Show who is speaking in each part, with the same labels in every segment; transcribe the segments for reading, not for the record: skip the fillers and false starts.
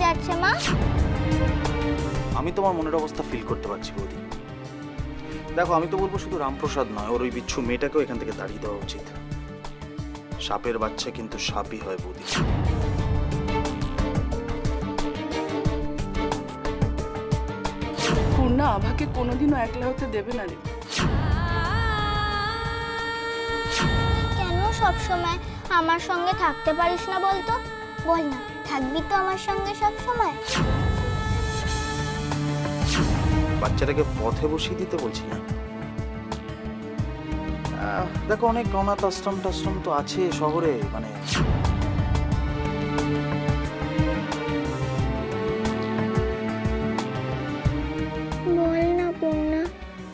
Speaker 1: যাচ্ছে মা?
Speaker 2: আমি তোমার মনের অবস্থা ফিল করতে পারছি বৌদি। দেখো, আমি তো বলবো শুধু রামপ্রসাদ নয়, ওর ওই বিচ্ছু মেয়েটাকেও এখান থেকে তাড়িয়ে দেওয়া উচিত। সাপের বাচ্চা কিন্তু সাপই হয় বৌদি।
Speaker 3: পূর্ণা আভাকে কোনোদিনও একলা হতে দেবে না রে।
Speaker 1: কেন সবসময় আমার সঙ্গে থাকতে পারিস না বলতো? বল না, থাকবি তো আমার সঙ্গে সব সময়?
Speaker 2: বাচ্চাটাকে পথে বসিয়ে দিতে বলছি না। দেখো, অনেক অনাথ আশ্রম টাশ্রম তো আছে শহরে, মানে
Speaker 1: বল না পূর্ণা,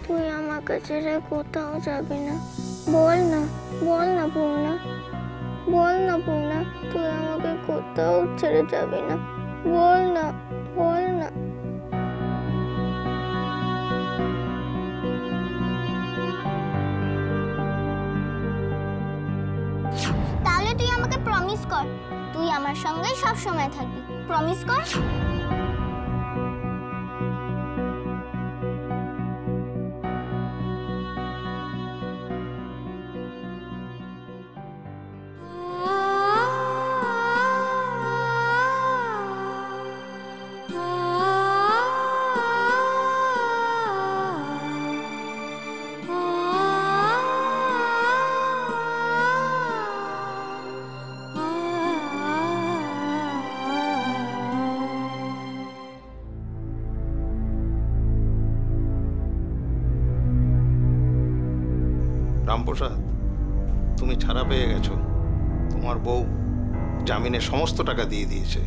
Speaker 1: তুই আমাকে ছেড়ে কোথাও যাবি না। বল না, বল না পূর্ণা, বল না পূর্ণা, তুই আমাকে কোথাও ছেড়ে যাবি না। বল না, বল না। তাহলে তুই আমাকে প্রমিস কর, তুই আমার সঙ্গে সব সময় থাকবি। প্রমিস কর।
Speaker 4: রামপ্রসাদ, তুমি ছাড়া পেয়ে গেছো। তোমার বউ জামিনের সমস্ত টাকা দিয়ে দিয়েছে।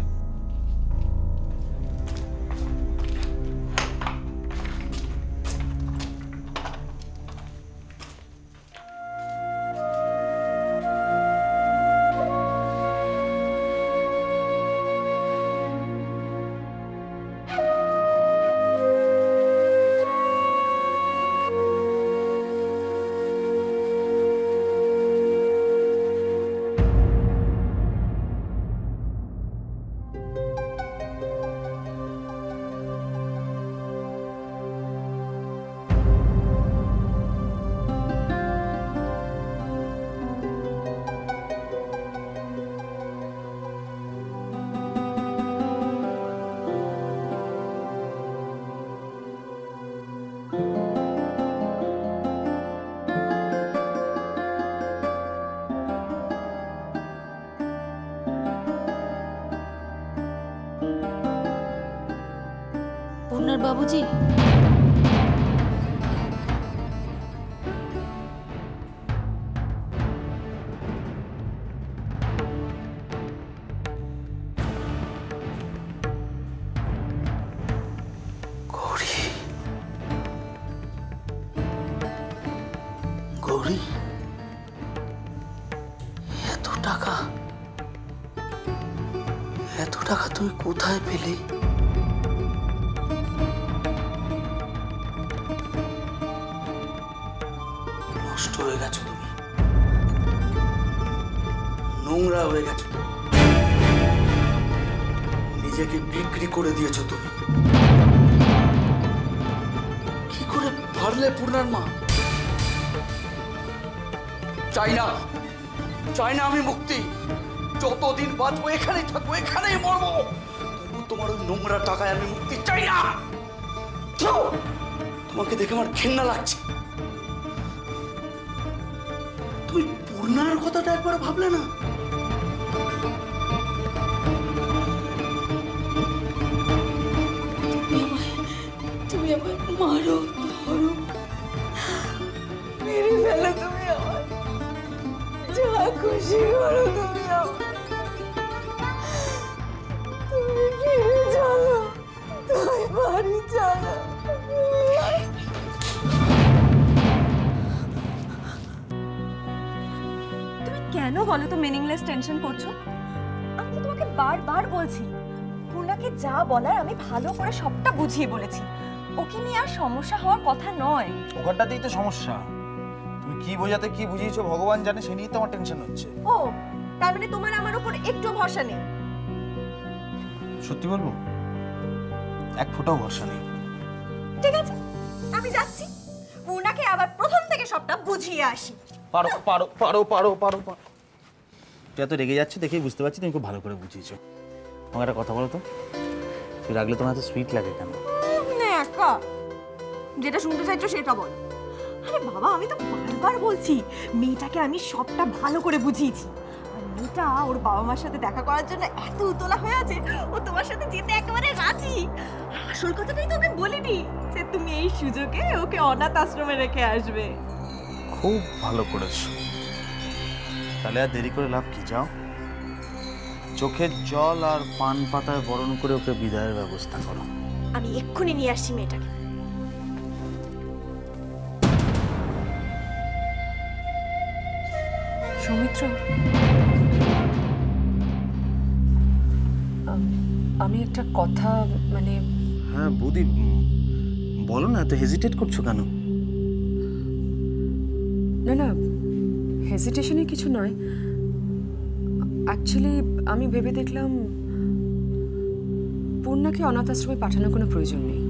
Speaker 5: পূর্ণার বাবুজি,
Speaker 6: গৌরী, এত টাকা তুই কোথায় পেলে? নষ্ট হয়ে গেছো তুমি, নোংরা হয়ে গেছো তুমি, নিজেকে বিক্রি করে দিয়েছো তুমি। কি করে পারলে পূর্ণার মা? চাই না, চাই না আমি মুক্তি। যতদিন বাঁচবো এখানেই থাকবো, এখানেই মরবো, তবু তোমার ওই নোংরা টাকায় আমি মুক্তি চাই না। তোমাকে দেখে আমার ঘেন্না লাগছে। তুমি পূর্ণার কথাটা একবার ভাবলে না?
Speaker 5: তুমি আমায় মারো, ধরো, মেরে ফেলো, তুমি আমার যা খুশি করো, তুমি আমার, তুমি ফিরে চলো, তুমি বাড়ি চলো।
Speaker 7: তুমি কেন বলো তো মিনিংলেস টেনশন করছো? আমি তো তোমাকে বারবার বলছি, পূর্ণাকে যা বলার আমি ভালো করে সবটা বুঝিয়ে বলেছি। ওকে নিয়ে আর সমস্যা হওয়ার কথা নয়।
Speaker 2: ওখানটাতেই তো সমস্যা। তুমি কি বোঝাতে কি বুঝিয়েছো ভগবান জানে, সে নিয়েই তো আমার টেনশন হচ্ছে।
Speaker 7: ও, তার মানে তোমার আমার উপর একটু ভরসা নেই?
Speaker 2: সত্যি বলবো, এক ফোঁটাও ভরসা নেই।
Speaker 7: ঠিক আছে, আমি যাচ্ছি, পূর্ণাকে আবার প্রথম থেকে সবটা বুঝিয়ে আসি।
Speaker 2: পারো পারো পারো পারো পারো পারো। তুই এত রেগে যাচ্ছ দেখেই বুঝতে পারছি তুমি খুব ভালো করে বুঝিয়েছো। আমাকে একটা কথা বলো তো, তুই রাগলে তোমার এত সুইট লাগে কেন?
Speaker 7: না একা, যেটা শুনতে চাইছো সেটা বল। আরে বাবা, আমি তো বারবার বলছি মেয়েটাকে আমি সবটা ভালো করে বুঝিয়েছি। আর মেয়েটা ওর বাবা মার সাথে দেখা করার জন্য এত উতলা হয়ে আছে, ও তোমার সাথে যেতে একেবারে রাজি। আসল কথাটাই তো ওকে বলিনি যে তুমি এই সুযোগে ওকে অনাথ আশ্রমে রেখে আসবে।
Speaker 2: খুব ভালো করেছো। তাহলে আর দেরি করে লাভ কি, যাও চোখের জল আর পান পাতায় বরণ করে ওকে বিদায়ের ব্যবস্থা করো।
Speaker 7: আমি এক্ষুনি নিয়ে আসছি মেয়েটাকে।
Speaker 8: সৌমিত্র, আমি একটা কথা মানে
Speaker 2: হ্যাঁ বৌদি, বলো না, এত হেজিটেট করছো কেন?
Speaker 8: না না, হেজিটেশনে কিছু নয়। অ্যাকচুয়ালি আমি ভেবে দেখলাম পূর্ণাকে অনাথ আশ্রমে পাঠানোর কোনো প্রয়োজন নেই।